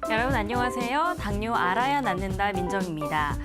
여러분 안녕하세요. 당뇨 알아야 낫는다 민정입니다.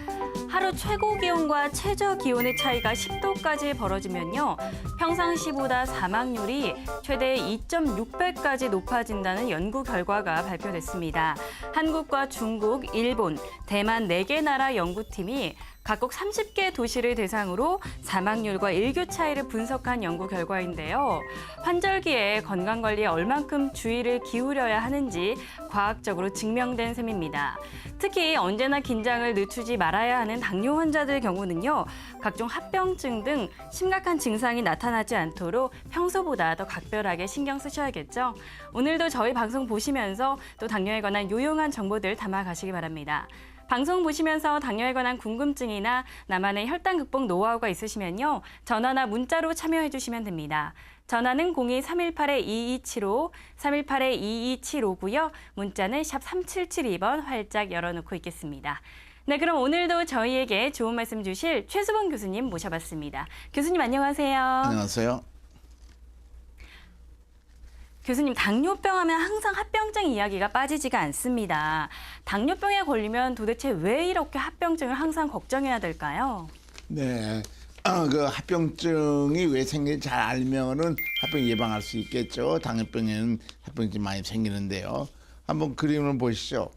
하루 최고 기온과 최저 기온의 차이가 10도까지 벌어지면요. 평상시보다 사망률이 최대 2.6배까지 높아진다는 연구 결과가 발표됐습니다. 한국과 중국, 일본, 대만 4개 나라 연구팀이 각국 30개 도시를 대상으로 사망률과 일교 차이를 분석한 연구 결과인데요. 환절기에 건강관리에 얼만큼 주의를 기울여야 하는지 과학적으로 증명된 셈입니다. 특히 언제나 긴장을 늦추지 말아야 하는 당뇨 환자들 경우는요. 각종 합병증 등 심각한 증상이 나타나지 않도록 평소보다 더 각별하게 신경 쓰셔야겠죠. 오늘도 저희 방송 보시면서 또 당뇨에 관한 유용한 정보들 담아가시기 바랍니다. 방송 보시면서 당뇨에 관한 궁금증이나 나만의 혈당 극복 노하우가 있으시면요. 전화나 문자로 참여해 주시면 됩니다. 전화는 02-318-2275, 318-2275고요. 문자는 샵 3772번 활짝 열어놓고 있겠습니다. 네, 그럼 오늘도 저희에게 좋은 말씀 주실 최수봉 교수님 모셔봤습니다. 교수님 안녕하세요. 안녕하세요. 교수님, 당뇨병 하면 항상 합병증 이야기가 빠지지가 않습니다. 당뇨병에 걸리면 도대체 왜 이렇게 합병증을 항상 걱정해야 될까요? 네, 그 합병증이 왜 생기는지 잘 알면은 합병 예방할 수 있겠죠. 당뇨병에는 합병증이 많이 생기는데요. 한번 그림을 보시죠.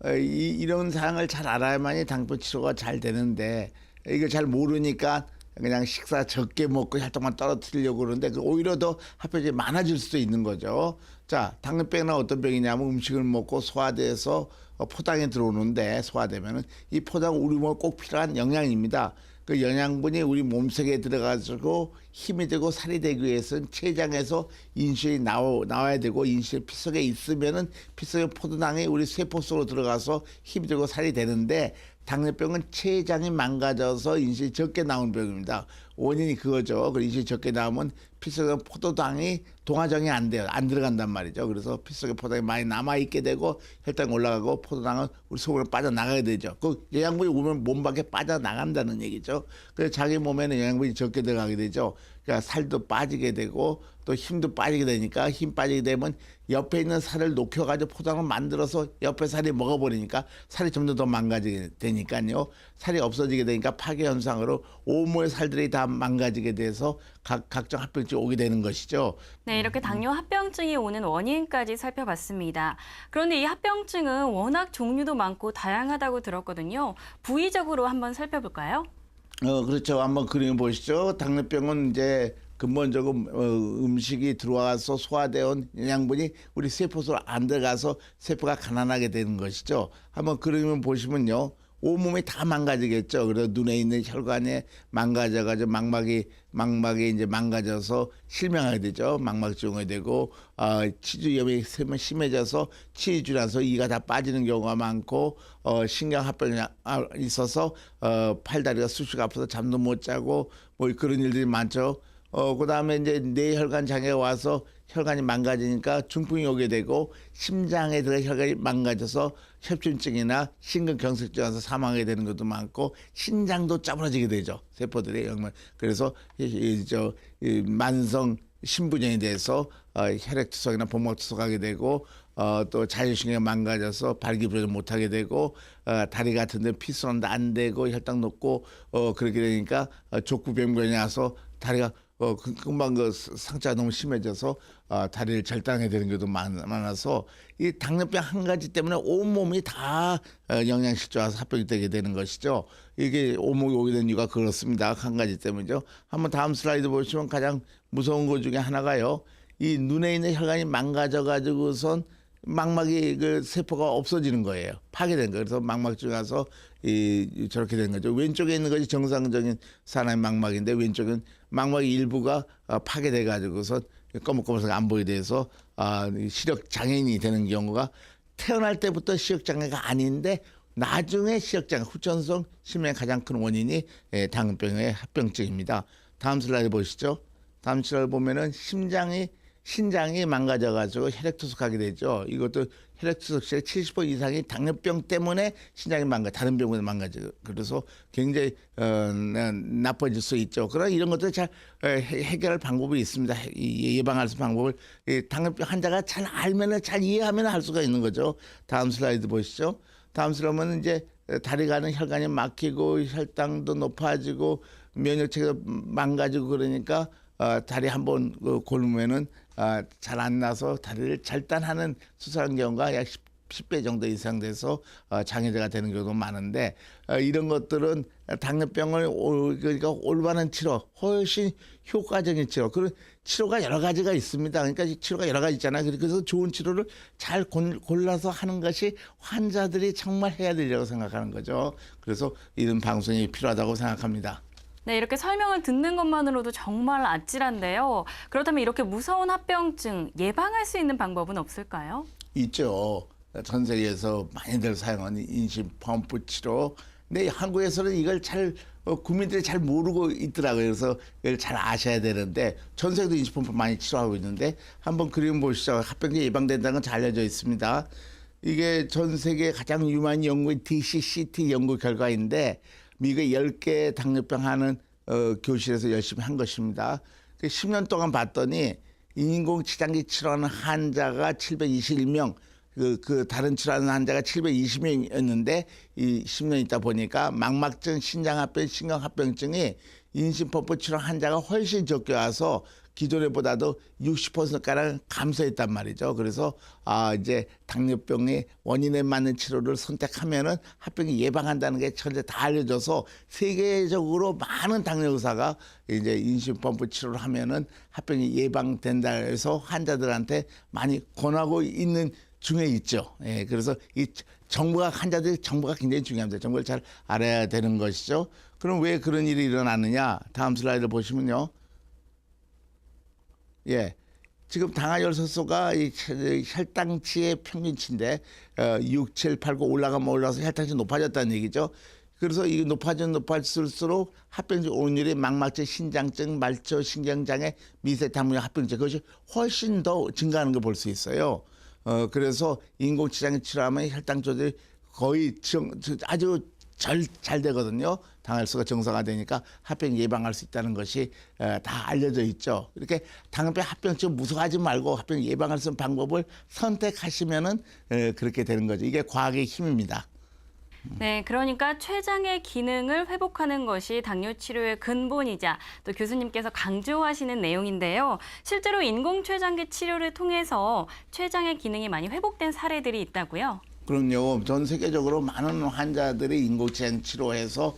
이런 사항을 잘 알아야만이 당뇨 치료가 잘 되는데 이걸 잘 모르니까 그냥 식사 적게 먹고 혈당만 떨어뜨리려고 그러는데 오히려 더 합병증이 많아질 수도 있는 거죠. 자, 당뇨병은 어떤 병이냐면 음식을 먹고 소화돼서 포당에 들어오는데 소화되면은 이 포당은 우리 몸에 꼭 필요한 영양입니다. 그 영양분이 우리 몸속에 들어가지고 힘이 되고 살이 되기 위해서는 췌장에서 인슐린이 나와야 되고 인슐린 피 속에 있으면은 피 속의 포도당이 우리 세포 속으로 들어가서 힘이 되고 살이 되는데 당뇨병은 췌장이 망가져서 인슐린이 적게 나오는 병입니다. 원인이 그거죠. 그 인슐린이 적게 나오면 피 속에 포도당이 동화정이 안 돼요. 안 들어간단 말이죠. 그래서 피 속에 포도당이 많이 남아있게 되고 혈당이 올라가고 포도당은 우리 속으로 빠져나가게 되죠. 그 영양분이 오면 몸 밖에 빠져나간다는 얘기죠. 그래서 자기 몸에는 영양분이 적게 들어가게 되죠. 그러니까 살도 빠지게 되고 또 힘도 빠지게 되니까 힘 빠지게 되면 옆에 있는 살을 녹여가지고 포장을 만들어서 옆에 살이 먹어버리니까 살이 점점 더 망가지게 되니까요. 살이 없어지게 되니까 파괴 현상으로 온몸의 살들이 다 망가지게 돼서 각종 합병증이 오게 되는 것이죠. 네, 이렇게 당뇨 합병증이 오는 원인까지 살펴봤습니다. 그런데 이 합병증은 워낙 종류도 많고 다양하다고 들었거든요. 부위적으로 한번 살펴볼까요? 그렇죠. 한번 그림 보시죠. 당뇨병은 이제 근본적으로 음식이 들어와서 소화되온 영양분이 우리 세포 속으로 안 들어가서 세포가 가난하게 되는 것이죠. 한번 그림을 보시면요. 온몸이 다 망가지겠죠. 그래서 눈에 있는 혈관에 망가져가지고 망막이 이제 망가져서 실명하게 되죠. 망막증이 되고 치주염이 심해져서 치주 나서 이가 다 빠지는 경우가 많고 신경합병이 있어서 팔다리가 쑤시고 아파서 잠도 못 자고 뭐 그런 일들이 많죠. 그다음에 이제 뇌혈관 장애가 와서 혈관이 망가지니까 중풍이 오게 되고 심장에 들어 혈관이 망가져서 협심증이나 심근경색증 와서 사망하게 되는 것도 많고 신장도 짜부러지게 되죠. 세포들이 정말. 그래서 만성 심부전이 돼서 혈액투석이나 복막투석하게 되고 또 자율신경이 망가져서 발기부전을 못하게 되고 다리 같은 데 피순환도 안 되고 혈당 높고 그렇게 되니까 족구병변이 와서 다리가 금방 그 상처가 너무 심해져서 다리를 절단하게 되는 경우도 많아서 이 당뇨병 한 가지 때문에 온몸이 다 영양실조 와서 합병이 되게 되는 것이죠. 이게 온몸이 오게 된 이유가 그렇습니다. 한 가지 때문이죠. 한번 다음 슬라이드 보시면 가장 무서운 것 중에 하나가요. 이 눈에 있는 혈관이 망가져 가지고선 망막이 그 세포가 없어지는 거예요. 파괴된 거예요. 그래서 망막증 와서 저렇게 된 거죠. 왼쪽에 있는 것이 정상적인 사람의 망막인데 왼쪽은 망막의 일부가 파괴돼 가지고서 꺼먹꺼먹해서 안 보이게 돼서 시력 장애인이 되는 경우가 태어날 때부터 시력 장애가 아닌데 나중에 시력 장애, 후천성 실명의 가장 큰 원인이 당뇨병의 합병증입니다. 다음 슬라이드 보시죠. 다음 슬라이드 보면은 신장이 망가져가지고 혈액투석하게 되죠. 이것도 혈액투석시의 70% 이상이 당뇨병 때문에 신장이 다른 병으로 망가져요. 그래서 굉장히 나빠질 수 있죠. 그러나 이런 것들 잘 해결할 방법이 있습니다. 예방할 수 있는 방법을 당뇨병 환자가 잘 알면은 잘 이해하면 할 수가 있는 거죠. 다음 슬라이드 보시죠. 다음 슬라이드는 이제 다리 가는 혈관이 막히고 혈당도 높아지고 면역체계가 망가지고 그러니까 다리 한번 골면은 잘 안 나서 다리를 절단하는 수술한 경우가 약 10배 정도 이상 돼서 장애자가 되는 경우도 많은데 이런 것들은 당뇨병을 그러니까 올바른 치료, 훨씬 효과적인 치료, 그런 치료가 여러 가지가 있습니다. 그러니까 치료가 여러 가지 있잖아요. 그래서 좋은 치료를 잘 골라서 하는 것이 환자들이 정말 해야 되려고 생각하는 거죠. 그래서 이런 방송이 필요하다고 생각합니다. 네, 이렇게 설명을 듣는 것만으로도 정말 아찔한데요. 그렇다면 이렇게 무서운 합병증 예방할 수 있는 방법은 없을까요? 있죠. 전 세계에서 많이들 사용하는 인신 펌프 치료. 근데 한국에서는 이걸 잘 국민들이 잘 모르고 있더라고요. 그래서 이걸 잘 아셔야 되는데 전 세계도 인신 펌프 많이 치료하고 있는데 한번 그림 보시죠. 합병증 예방된다는 건 잘 알려져 있습니다. 이게 전 세계 가장 유명한 연구인 DCCT 연구 결과인데 미국의 10개 당뇨병 하는 교실에서 열심히 한 것입니다. 10년 동안 봤더니 인공치장기 치료하는 환자가 721명, 그 다른 치료하는 환자가 720명이었는데 이 10년 있다 보니까 망막증, 신장합병, 신경합병증이 인신펌프 치료 환자가 훨씬 적게 와서 기존에보다도 60%가량 감소했단 말이죠. 그래서 이제 당뇨병의 원인에 맞는 치료를 선택하면은 합병이 예방한다는 게 전체 다 알려져서 세계적으로 많은 당뇨 의사가 이제 인신펌프 치료를 하면은 합병이 예방된다 해서 환자들한테 많이 권하고 있는 중에 있죠. 예, 그래서 이 정보가 굉장히 중요합니다. 정보를 잘 알아야 되는 것이죠. 그럼 왜 그런 일이 일어나느냐? 다음 슬라이드 보시면요. 예, 지금 당화혈소가 이 혈당치의 평균치인데 6, 7, 8, 9 올라가서 혈당치 높아졌다는 얘기죠. 그래서 이 높아질수록 합병증 오는율이 망막증, 신장증, 말초, 신경장애, 미세 당뇨 합병증 그것이 훨씬 더 증가하는 걸 볼 수 있어요. 그래서 인공치장기 치료하면 혈당 조절이 거의 아주 잘 되거든요. 당뇨수가 정상화되니까 합병 예방할 수 있다는 것이 다 알려져 있죠. 이렇게 당뇨병 합병증 무서워하지 말고 합병 예방할 수 있는 방법을 선택하시면은 그렇게 되는 거죠. 이게 과학의 힘입니다. 네, 그러니까 췌장의 기능을 회복하는 것이 당뇨 치료의 근본이자 또 교수님께서 강조하시는 내용인데요. 실제로 인공췌장기 치료를 통해서 췌장의 기능이 많이 회복된 사례들이 있다고요? 그럼요. 전 세계적으로 많은 환자들이 인공치장 치료해서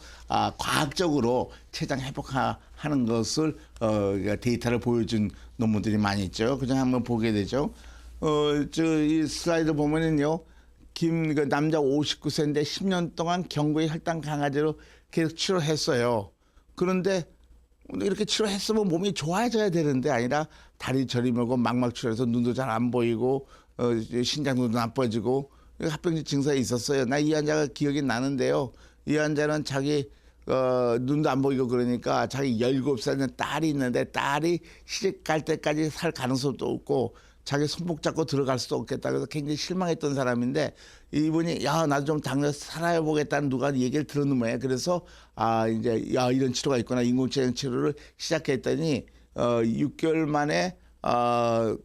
과학적으로 췌장 회복하는 것을 데이터를 보여준 논문들이 많이 있죠. 그중 한번 보게 되죠. 이 슬라이드 보면은요. 그 남자 59세인데 10년 동안 경구의 혈당 강화제로 계속 치료했어요. 그런데 이렇게 치료했으면 몸이 좋아져야 되는데 아니라 다리 저리면고 망막 치료해서 눈도 잘 안 보이고 신장도 나빠지고 합병증 증상이 있었어요. 나 이 환자가 기억이 나는데요. 이 환자는 자기 눈도 안 보이고 그러니까 자기 17살 딸이 있는데 딸이 시집 갈 때까지 살 가능성도 없고 자기 손목 잡고 들어갈 수도 없겠다. 그래서 굉장히 실망했던 사람인데 이분이 나도 좀 당뇨 살아보겠다는 누가 얘기를 들었는 거예요. 그래서 이제 이런 치료가 있구나. 인공치장 치료를 시작했더니 6개월 만에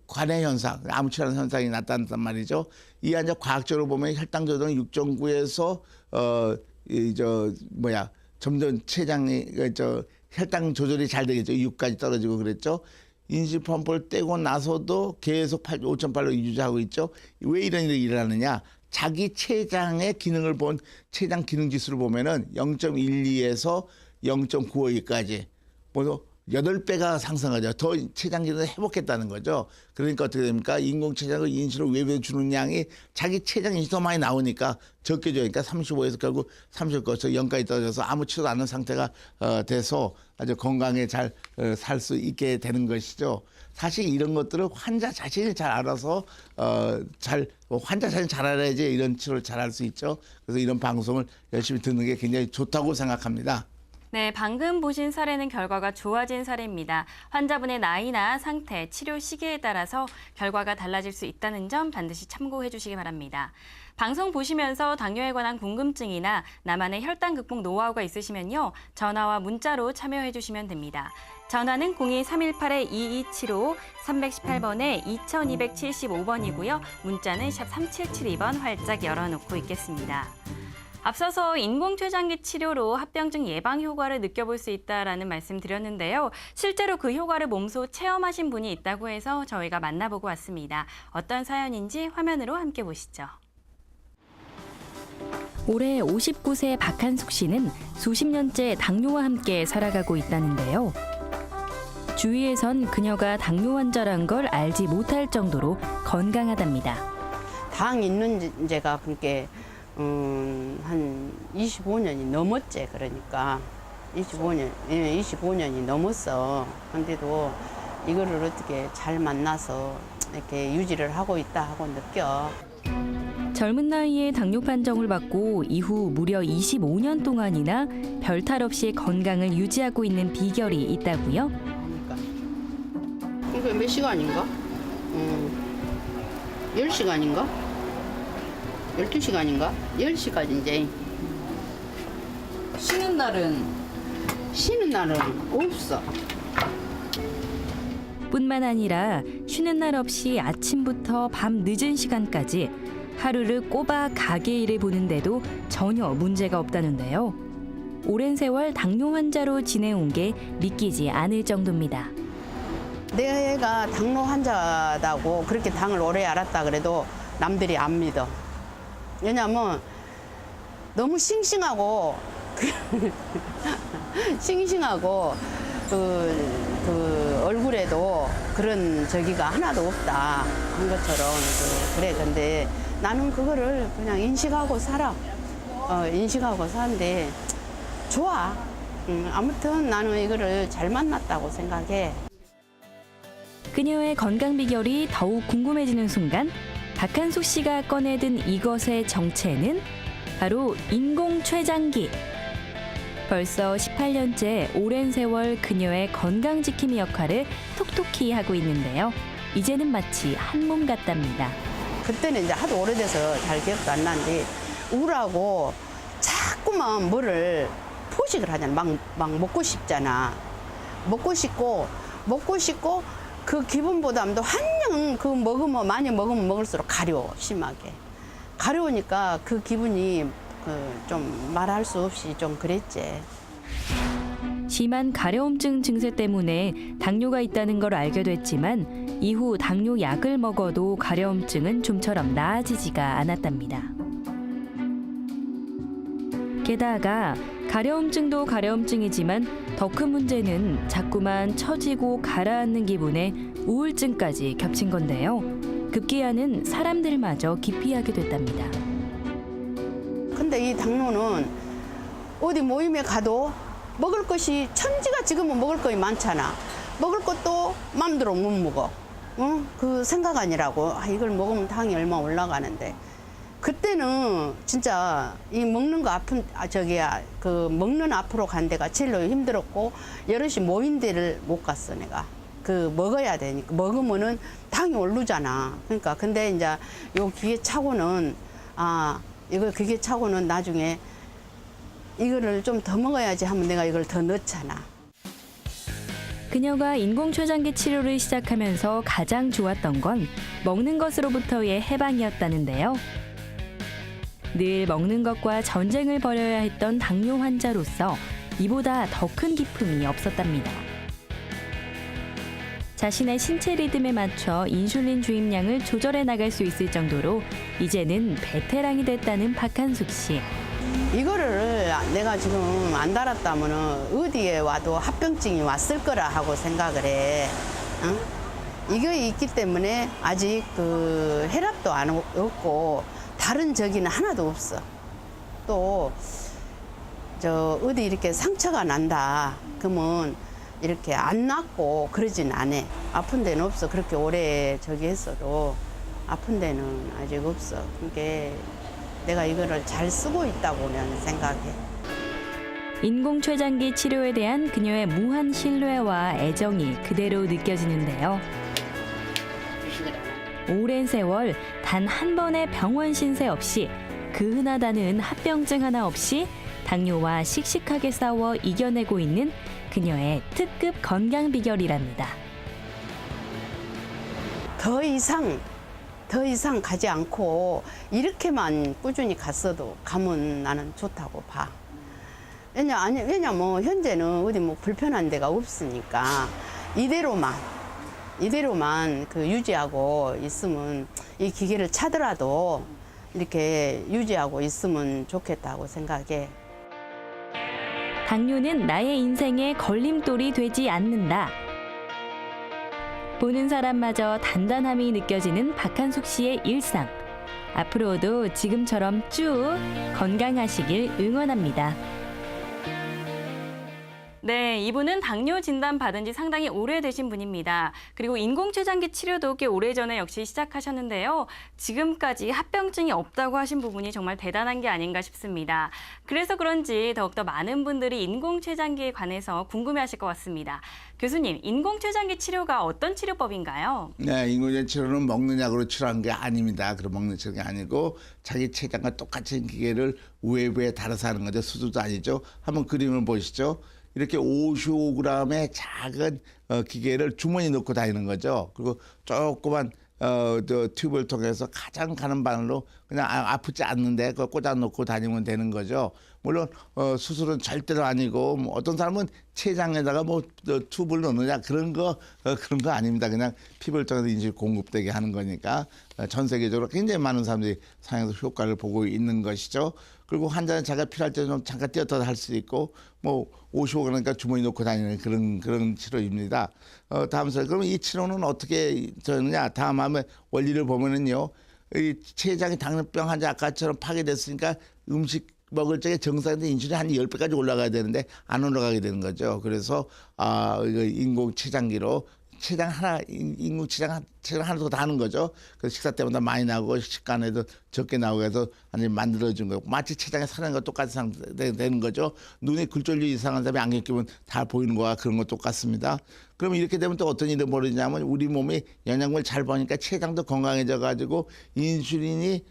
관해 현상, 암치라는 현상이 나타났단 말이죠. 이 환자 과학적으로 보면 혈당 조절은 6.9에서 점점 췌장이 혈당 조절이 잘 되겠죠. 6까지 떨어지고 그랬죠. 인신펌프를 떼고 나서도 계속 5.8로 유지하고 있죠. 왜 이런 일이 일어나느냐? 자기 췌장의 기능을 본 췌장 기능 지수를 보면은 0.12에서 0.95까지 뭐 8배가 상승하죠. 더 췌장 기능을 회복했다는 거죠. 그러니까 어떻게 됩니까? 인공췌장을 인수로 외부에 주는 양이 자기 췌장 인수 더 많이 나오니까 적게 줘니까 35에서 결국 30에서 0까지 떨어져서 아무 치료도 않는 상태가 돼서 아주 건강에 잘 살 수 있게 되는 것이죠. 사실 이런 것들을 환자 자신이 잘 알아서 환자 자신이 잘 알아야지 이런 치료를 잘 할 수 있죠. 그래서 이런 방송을 열심히 듣는 게 굉장히 좋다고 생각합니다. 네, 방금 보신 사례는 결과가 좋아진 사례입니다. 환자분의 나이나 상태, 치료 시기에 따라서 결과가 달라질 수 있다는 점 반드시 참고해 주시기 바랍니다. 방송 보시면서 당뇨에 관한 궁금증이나 나만의 혈당 극복 노하우가 있으시면요. 전화와 문자로 참여해 주시면 됩니다. 전화는 02-318-2275, 318번에 2275번이고요. 문자는 샵 3772번 활짝 열어놓고 있겠습니다. 앞서서 인공췌장기 치료로 합병증 예방 효과를 느껴볼 수 있다라는 말씀 드렸는데요. 실제로 그 효과를 몸소 체험하신 분이 있다고 해서 저희가 만나보고 왔습니다. 어떤 사연인지 화면으로 함께 보시죠. 올해 59세 박한숙 씨는 수십 년째 당뇨와 함께 살아가고 있다는데요. 주위에선 그녀가 당뇨 환자란 걸 알지 못할 정도로 건강하답니다. 당 있는 지가 그렇게 한 25년이 넘었지. 그러니까 25년이 넘었어. 근데도 이거를 어떻게 잘 만나서 이렇게 유지를 하고 있다 하고 느껴. 젊은 나이에 당뇨 판정을 받고 이후 무려 25년 동안이나 별탈 없이 건강을 유지하고 있는 비결이 있다고요? 그러니까 몇 시간인가? 10시간인가? 12시간인가? 10시까지 이제. 쉬는 날은 쉬는 날은 없어. 뿐만 아니라 쉬는 날 없이 아침부터 밤 늦은 시간까지 하루를 꼬박 가게 일을 보는데도 전혀 문제가 없다는데요. 오랜 세월 당뇨 환자로 지내온 게 믿기지 않을 정도입니다. 내가 당뇨 환자다고 그렇게 당을 오래 알았다 그래도 남들이 안 믿어. 왜냐면 너무 싱싱하고 싱싱하고 그 얼굴에도 그런 저기가 하나도 없다 한 것처럼 그래. 근데 나는 그거를 그냥 인식하고 살아. 인식하고 사는데 좋아. 아무튼 나는 이거를 잘 만났다고 생각해. 그녀의 건강 비결이 더욱 궁금해지는 순간 박한숙 씨가 꺼내든 이것의 정체는 바로 인공췌장기. 벌써 18년째 오랜 세월 그녀의 건강지킴이 역할을 톡톡히 하고 있는데요. 이제는 마치 한 몸 같답니다. 그때는 이제 하도 오래돼서 잘 기억도 안 나는데 우울하고 자꾸만 뭐를 포식을 하잖아. 막 먹고 싶잖아. 먹고 싶고 그 기분 보담도 한영 그 먹으면 많이 먹으면 먹을수록 가려워. 심하게 가려우니까 그 기분이 좀 말할 수 없이 좀 그랬지. 심한 가려움증 증세 때문에 당뇨가 있다는 걸 알게 됐지만 이후 당뇨 약을 먹어도 가려움증은 좀처럼 나아지지가 않았답니다. 게다가 가려움증도 가려움증이지만 더 큰 문제는 자꾸만 처지고 가라앉는 기분에 우울증까지 겹친 건데요. 급기야는 사람들마저 기피하게 됐답니다. 근데 이 당뇨는 어디 모임에 가도 먹을 것이 천지가 지금은 먹을 것이 많잖아. 먹을 것도 마음대로 못 먹어. 그 생각 아니라고. 이걸 먹으면 당이 얼마 올라가는데. 그때는 진짜 이 먹는 거 그 먹는 앞으로 간 데가 제일로 힘들었고 여럿이 모인 데를 못 갔어 내가. 그 먹어야 되니까 먹으면은 당이 오르잖아. 그러니까 근데 이제 요 기계차고는 이거 기계차고는 나중에 이거를 좀 더 먹어야지 하면 내가 이걸 더 넣잖아. 그녀가 인공췌장기 치료를 시작하면서 가장 좋았던 건 먹는 것으로부터의 해방이었다는데요. 늘 먹는 것과 전쟁을 벌여야 했던 당뇨 환자로서 이보다 더 큰 기쁨이 없었답니다. 자신의 신체 리듬에 맞춰 인슐린 주입량을 조절해 나갈 수 있을 정도로 이제는 베테랑이 됐다는 박한숙 씨. 이거를 내가 지금 안 달았다면은 어디에 와도 합병증이 왔을 거라 하고 생각을 해. 이게 있기 때문에 아직 그 혈압도 없고 다른 저기는 하나도 없어. 또 어디 이렇게 상처가 난다 그러면 이렇게 안 낫고 그러진 않아. 아픈 데는 없어. 그렇게 오래 저기 했어도 아픈 데는 아직 없어. 그게 내가 이거를 잘 쓰고 있다고는 생각해. 인공췌장기 치료에 대한 그녀의 무한 신뢰와 애정이 그대로 느껴지는데요. 오랜 세월 단 한 번의 병원 신세 없이 그 흔하다는 합병증 하나 없이 당뇨와 씩씩하게 싸워 이겨내고 있는 그녀의 특급 건강 비결이랍니다. 더 이상 가지 않고 이렇게만 꾸준히 갔어도 가면 나는 좋다고 봐. 왜냐면 현재는 어디 뭐 불편한 데가 없으니까 이대로만 그 유지하고 있으면 이 기계를 차더라도 이렇게 유지하고 있으면 좋겠다고 생각해. 당뇨는 나의 인생의 걸림돌이 되지 않는다. 보는 사람마저 단단함이 느껴지는 박한숙 씨의 일상. 앞으로도 지금처럼 쭉 건강하시길 응원합니다. 네, 이분은 당뇨 진단 받은 지 상당히 오래되신 분입니다. 그리고 인공췌장기 치료도 꽤 오래전에 역시 시작하셨는데요. 지금까지 합병증이 없다고 하신 부분이 정말 대단한 게 아닌가 싶습니다. 그래서 그런지 더욱더 많은 분들이 인공췌장기에 관해서 궁금해하실 것 같습니다. 교수님, 인공췌장기 치료가 어떤 치료법인가요? 네, 인공췌장 치료는 먹는 약으로 치료한 게 아닙니다. 그런 먹는 치료가 아니고 자기 췌장과 똑같은 기계를 외부에 달아서 하는 거죠. 수술도 아니죠. 한번 그림을 보시죠. 이렇게 55g의 작은 기계를 주머니에 넣고 다니는 거죠. 그리고 조그만 튜브를 통해서 가장 가는 바늘로 그냥 아프지 않는데 그걸 꽂아놓고 다니면 되는 거죠. 물론 수술은 절대로 아니고 뭐 어떤 사람은 췌장에다가 뭐 튜브를 넣느냐 그런 거 아닙니다. 그냥 피부를 통해서 인슐린 공급되게 하는 거니까 전 세계적으로 굉장히 많은 사람들이 사용해서 효과를 보고 있는 것이죠. 그리고 환자는 자기가 필요할 때 좀 잠깐 뛰었다 할 수 있고 뭐 55 그러니까 주머니 놓고 다니는 그런 치료입니다. 다음 슬라이드. 그러면 이 치료는 어떻게 되느냐? 다음에 원리를 보면은요. 이 췌장이 당뇨병 환자 아까처럼 파괴됐으니까 음식 먹을 적에 정상인데 인슐린이 한 10배까지 올라가야 되는데 안 올라가게 되는 거죠. 그래서 이거 인공 췌장기로 췌장 하나, 인공 췌장 하나 더 하는 거죠. 그래서 식사 때마다 많이 나오고 식간에도 적게 나오고 해서 완전히 만들어준 거고 마치 췌장에 사는 거 똑같이 되는 거죠. 눈에 굴절률 이상한 사람이 안경 끼면 다 보이는 거와 그런 거 똑같습니다. 그럼 이렇게 되면 또 어떤 일이 벌어지냐면 우리 몸이 영양분을 잘 버니까 췌장도 건강해져 가지고 인슐린이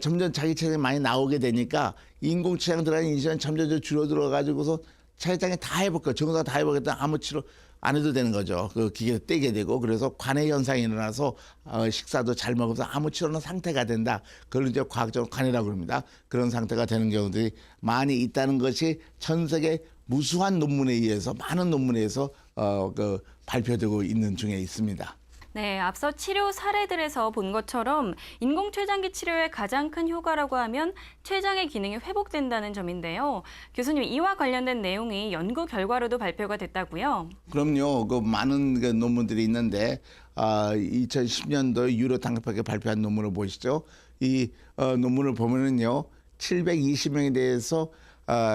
점점 자기 췌장이 많이 나오게 되니까 인공 췌장 들어가는 인슐린이 점점 줄어들어 가지고서 췌장이 다 회복, 정상 다 회복했다 아무 치료 안 해도 되는 거죠. 그 기계를 떼게 되고 그래서 관해 현상이 일어나서 식사도 잘 먹어서 아무 치료는 상태가 된다. 그걸 이제 과학적으로 관해라고 합니다. 그런 상태가 되는 경우들이 많이 있다는 것이 전 세계 무수한 논문에 의해서 많은 논문에 의해서 발표되고 있는 중에 있습니다. 네, 앞서 치료 사례들에서 본 것처럼 인공췌장기 치료의 가장 큰 효과라고 하면 췌장의 기능이 회복된다는 점인데요. 교수님, 이와 관련된 내용이 연구 결과로도 발표가 됐다고요? 그럼요. 그 많은 그 논문들이 있는데 2010년도 유로 당뇨학회 발표한 논문을 보시죠. 이 논문을 보면은요. 720명에 대해서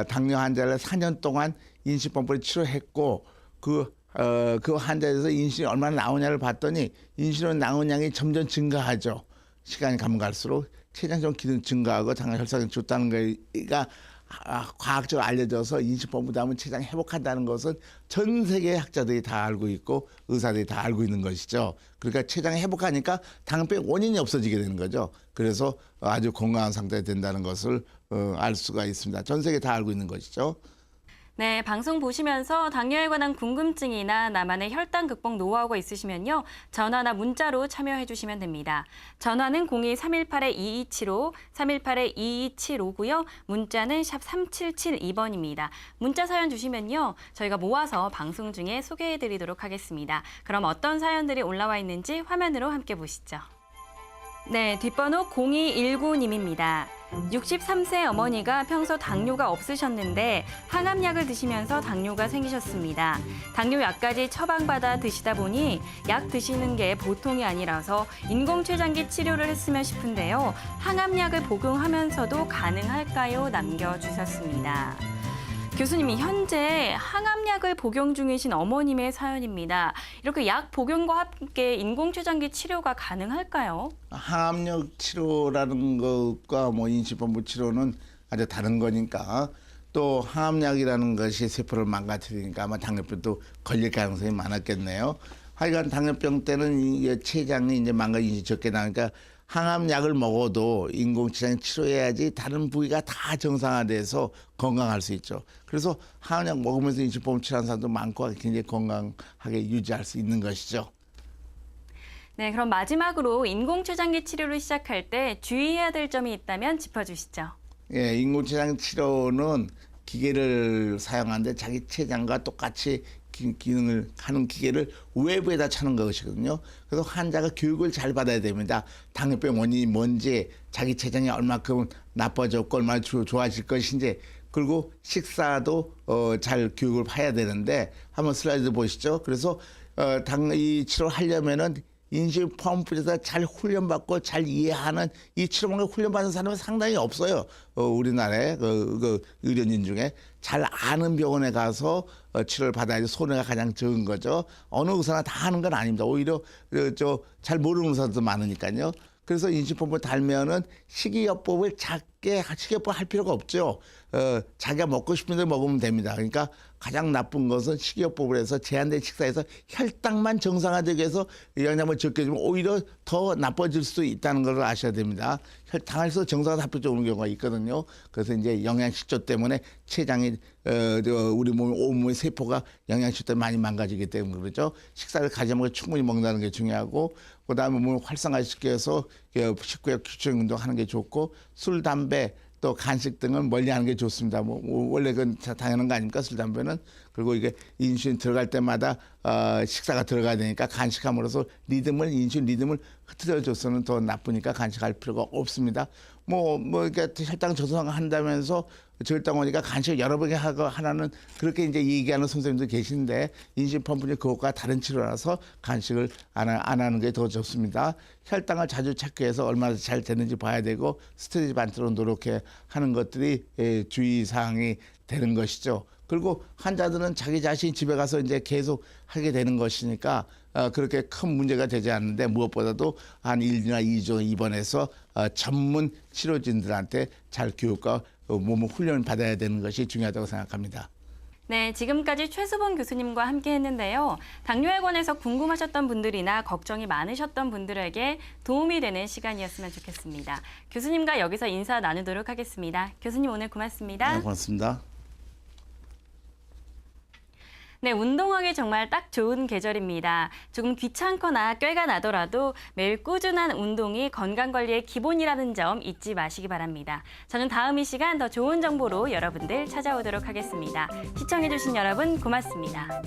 당뇨 환자를 4년 동안 인슐린펌프를 치료했고 그 환자에서 인슐린이 얼마나 나오냐를 봤더니 인슐린 나온 양이 점점 증가하죠. 시간이 가면 갈수록 췌장적 기능 증가하고 당뇨 혈당이 좋다는 거가 과학적으로 알려져서 인슐린펌프 다음은 췌장이 회복한다는 것은 전 세계 학자들이 다 알고 있고 의사들이 다 알고 있는 것이죠. 그러니까 췌장이 회복하니까 당뇨병 원인이 없어지게 되는 거죠. 그래서 아주 건강한 상태가 된다는 것을 알 수가 있습니다. 전 세계 다 알고 있는 것이죠. 네, 방송 보시면서 당뇨에 관한 궁금증이나 나만의 혈당 극복 노하우가 있으시면요. 전화나 문자로 참여해 주시면 됩니다. 전화는 02-318-2275, 318-2275고요. 문자는 샵 3772번입니다. 문자 사연 주시면요. 저희가 모아서 방송 중에 소개해 드리도록 하겠습니다. 그럼 어떤 사연들이 올라와 있는지 화면으로 함께 보시죠. 네, 뒷번호 0219님입니다. 63세 어머니가 평소 당뇨가 없으셨는데 항암약을 드시면서 당뇨가 생기셨습니다. 당뇨약까지 처방받아 드시다 보니 약 드시는 게 보통이 아니라서 인공췌장기 치료를 했으면 싶은데요. 항암약을 복용하면서도 가능할까요? 남겨주셨습니다. 교수님이 현재 항암약을 복용 중이신 어머님의 사연입니다. 이렇게 약 복용과 함께 인공췌장기 치료가 가능할까요? 항암약 치료라는 것과 뭐 인슐린펌프 치료는 아주 다른 거니까 또 항암약이라는 것이 세포를 망가뜨리니까 아마 당뇨병도 걸릴 가능성이 많았겠네요. 하여간 당뇨병 때는 이 췌장이 이제 망가지기 적게 나니까 항암약을 먹어도 인공췌장 치료해야지 다른 부위가 다 정상화돼서 건강할 수 있죠. 그래서 항암약 먹으면서 인수보험 치료하는 사람도 많고 굉장히 건강하게 유지할 수 있는 것이죠. 네, 그럼 마지막으로 인공췌장기 치료를 시작할 때 주의해야 될 점이 있다면 짚어주시죠. 예, 인공췌장 치료는 기계를 사용하는데 자기 췌장과 똑같이 기능을 하는 기계를 외부에다 차는 것이거든요. 그래서 환자가 교육을 잘 받아야 됩니다. 당뇨병 원인이 뭔지, 자기 췌장이 얼마큼 나빠졌고 얼마나 좋아질 것인지, 그리고 식사도 잘 교육을 해야 되는데 한번 슬라이드 보시죠. 그래서 이 치료를 하려면은 인슐린 펌프에서 잘 훈련받고 잘 이해하는 이 치료방을 훈련받는 사람은 상당히 없어요. 우리나라의 그 의료진 중에 잘 아는 병원에 가서 치료를 받아야지 손해가 가장 적은 거죠. 어느 의사나 다 하는 건 아닙니다. 오히려 잘 모르는 의사도 많으니까요. 그래서 인슐린펌프를 달면은 식이요법을 식이요법 할 필요가 없죠. 자기가 먹고 싶은 대로 먹으면 됩니다. 그러니까 가장 나쁜 것은 식이요법을 해서 제한된 식사에서 혈당만 정상화되게 해서 영양을 적게 주면 오히려 더 나빠질 수 있다는 걸 아셔야 됩니다. 혈당에서 정상화 합병증 오는 경우가 있거든요. 그래서 이제 영양실조 때문에 췌장이 우리 온몸의 세포가 영양실조 때문에 많이 망가지기 때문에 그렇죠. 식사를 가져먹고 충분히 먹는다는 게 중요하고, 그다음에 몸을 활성화시키기 위해서 식구역 규칙 운동하는 게 좋고, 술, 담배 또 간식 등은 멀리하는 게 좋습니다. 원래 그건 당연한 거 아닙니까, 술, 담배는. 그리고 이게 인슐린 들어갈 때마다 식사가 들어가야 되니까 간식함으로써 인슐린 리듬을 흐트러져서는 더 나쁘니까 간식할 필요가 없습니다. 이렇게 혈당 조성한다면서 저혈당 오니까 간식을 여러 번 하나는 그렇게 이제 얘기하는 선생님도 계신데, 인슐린 펌프는 그것과 다른 치료라서 간식을 안 하는 게 더 좋습니다. 혈당을 자주 체크해서 얼마나 잘 되는지 봐야 되고, 스트레스 받도록 노력해 하는 것들이 주의사항이 되는 것이죠. 그리고 환자들은 자기 자신이 집에 가서 이제 계속 하게 되는 것이니까 그렇게 큰 문제가 되지 않는데, 무엇보다도 한 1이나 2주 정도 입원해서 전문 치료진들한테 잘 교육과 몸을 훈련을 받아야 되는 것이 중요하다고 생각합니다. 네, 지금까지 최수봉 교수님과 함께 했는데요. 당뇨에 관해서 궁금하셨던 분들이나 걱정이 많으셨던 분들에게 도움이 되는 시간이었으면 좋겠습니다. 교수님과 여기서 인사 나누도록 하겠습니다. 교수님 오늘 고맙습니다. 네, 고맙습니다. 네, 운동하기 정말 딱 좋은 계절입니다. 조금 귀찮거나 꾀가 나더라도 매일 꾸준한 운동이 건강관리의 기본이라는 점 잊지 마시기 바랍니다. 저는 다음 이 시간 더 좋은 정보로 여러분들 찾아오도록 하겠습니다. 시청해주신 여러분 고맙습니다.